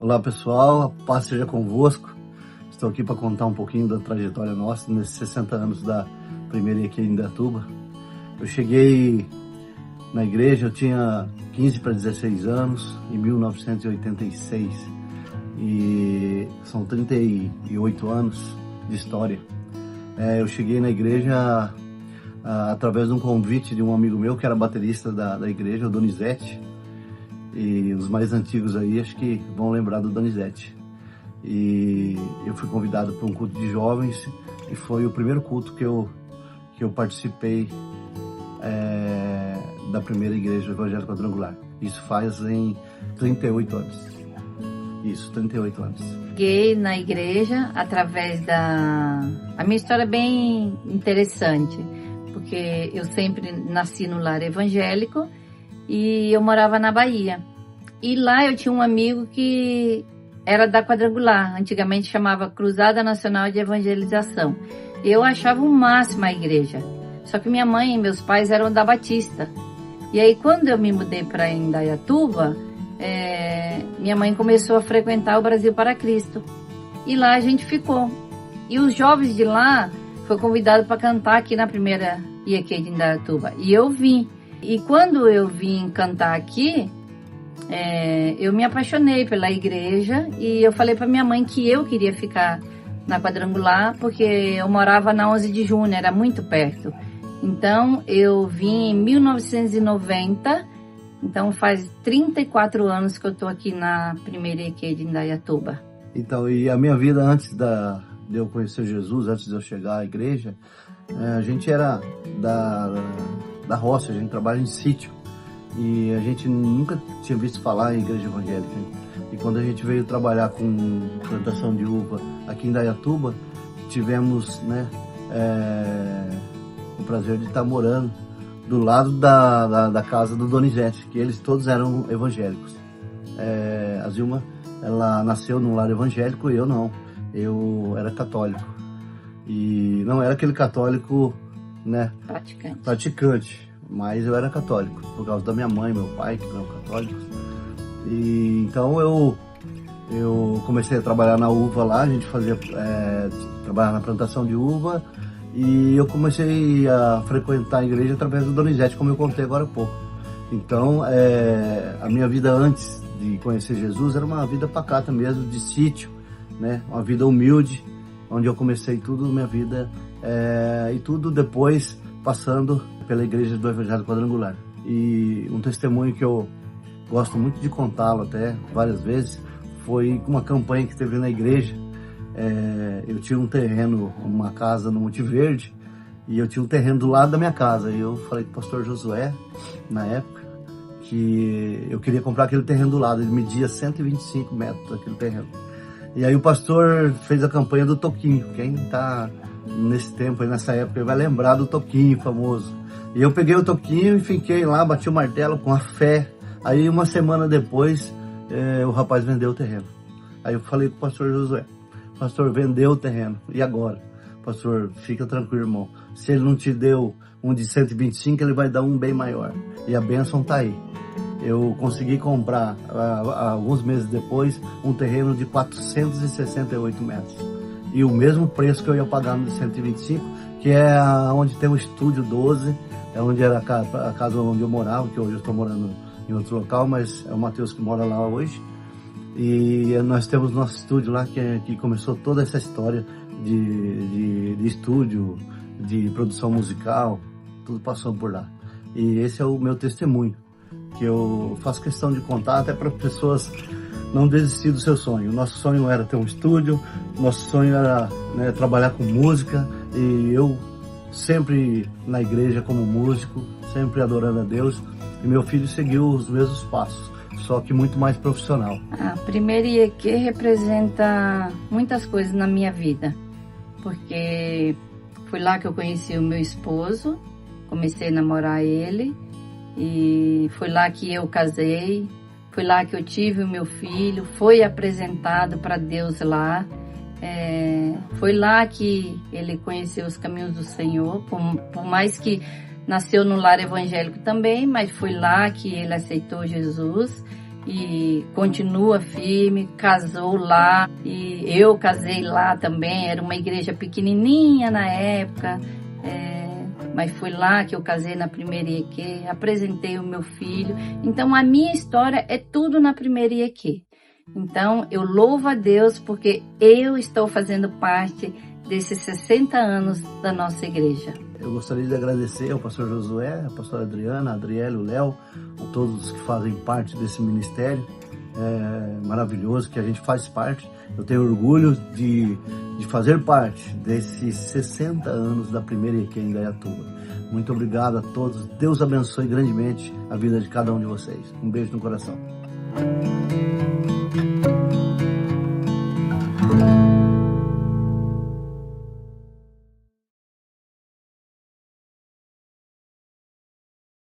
Olá pessoal, a paz seja convosco. Estou aqui para contar um pouquinho da trajetória nossa nesses 60 anos da primeira IEQ em Indaiatuba. Eu cheguei na igreja, eu tinha 15 para 16 anos, em 1986, e são 38 anos de história. Eu cheguei na igreja através de um convite de um amigo meu que era baterista da igreja, o Donizete. E os mais antigos aí acho que vão lembrar do Donizete. E eu fui convidado para um culto de jovens e foi o primeiro culto que eu participei da primeira igreja evangélica quadrangular. Isso fazem 38 anos. Isso, 38 anos. Cheguei na igreja através da... A minha história é bem interessante, porque eu sempre nasci no lar evangélico e eu morava na Bahia. E lá eu tinha um amigo que era da quadrangular, antigamente chamava Cruzada Nacional de Evangelização. Eu achava o máximo a igreja, só que minha mãe e meus pais eram da Batista. E aí quando eu me mudei para Indaiatuba, minha mãe começou a frequentar o Brasil para Cristo. E lá a gente ficou. E os jovens de lá foram convidados para cantar aqui na primeira IEQ de Indaiatuba. E eu vim. E quando eu vim cantar aqui, eu me apaixonei pela igreja e eu falei para minha mãe que eu queria ficar na quadrangular porque eu morava na 11 de junho, era muito perto. Então eu vim em 1990, então faz 34 anos que eu estou aqui na primeira IEQ de Indaiatuba. Então, e a minha vida antes de eu conhecer Jesus, antes de eu chegar à igreja, a gente era da roça, a gente trabalha em sítio e a gente nunca tinha visto falar em igreja evangélica. E quando a gente veio trabalhar com plantação de uva aqui em Indaiatuba, tivemos o prazer de estar morando do lado da casa do Donizete, que eles todos eram evangélicos. A Zilma, ela nasceu num lar evangélico e eu não, eu era católico. E não era aquele católico, praticante, mas eu era católico, por causa da minha mãe e meu pai, que eram católicos. E então eu comecei a trabalhar na uva lá, a gente fazia, trabalhar na plantação de uva, e eu comecei a frequentar a igreja através do Donizete, como eu contei agora há pouco. Então, a minha vida antes de conhecer Jesus era uma vida pacata mesmo, de sítio, uma vida humilde, onde eu comecei tudo minha vida, e tudo depois passando pela igreja do Evangelho Quadrangular. E um testemunho que eu gosto muito de contá-lo até várias vezes, foi uma campanha que teve na igreja. Eu tinha um terreno, uma casa no Monte Verde, e eu tinha um terreno do lado da minha casa. E eu falei com o pastor Josué, na época, que eu queria comprar aquele terreno do lado. Ele media 125 metros aquele terreno. E aí o pastor fez a campanha do Toquinho. Quem está nesse tempo, nessa época, vai lembrar do Toquinho famoso. E eu peguei o Toquinho e fiquei lá, bati o martelo com a fé. Aí uma semana depois, o rapaz vendeu o terreno. Aí eu falei com o pastor Josué: pastor, vendeu o terreno, e agora? Pastor, fica tranquilo, irmão. Se ele não te deu um de 125, ele vai dar um bem maior. E a bênção tá aí. Eu consegui comprar, alguns meses depois, um terreno de 468 metros. E o mesmo preço que eu ia pagar no de 125, que é onde tem o Estúdio 12, é onde era a casa onde eu morava, que hoje eu estou morando em outro local, mas é o Matheus que mora lá hoje. E nós temos nosso estúdio lá, que começou toda essa história de estúdio, de produção musical, tudo passou por lá. E esse é o meu testemunho, que eu faço questão de contar até para pessoas não desistir do seu sonho. Nosso sonho era ter um estúdio, nosso sonho era trabalhar com música, e eu sempre na igreja como músico, sempre adorando a Deus, e meu filho seguiu os mesmos passos, só que muito mais profissional. A primeira IEQ representa muitas coisas na minha vida, porque foi lá que eu conheci o meu esposo, comecei a namorar ele, e foi lá que eu casei, foi lá que eu tive o meu filho, foi apresentado para Deus lá, foi lá que ele conheceu os caminhos do Senhor, por mais que nasceu no lar evangélico também, mas foi lá que ele aceitou Jesus. e continua firme, casou lá e eu casei lá também. Era uma igreja pequenininha na época, mas foi lá que eu casei na primeira IEQ, apresentei o meu filho. Então a minha história é tudo na primeira IEQ. Então eu louvo a Deus porque eu estou fazendo parte desses 60 anos da nossa igreja. Eu gostaria de agradecer ao pastor Josué, a pastora Adriana, a Adriele, o Léo, a todos que fazem parte desse ministério maravilhoso que a gente faz parte. Eu tenho orgulho de fazer parte desses 60 anos da primeira IEQ em Indaiatuba. Muito obrigado a todos. Deus abençoe grandemente a vida de cada um de vocês. Um beijo no coração.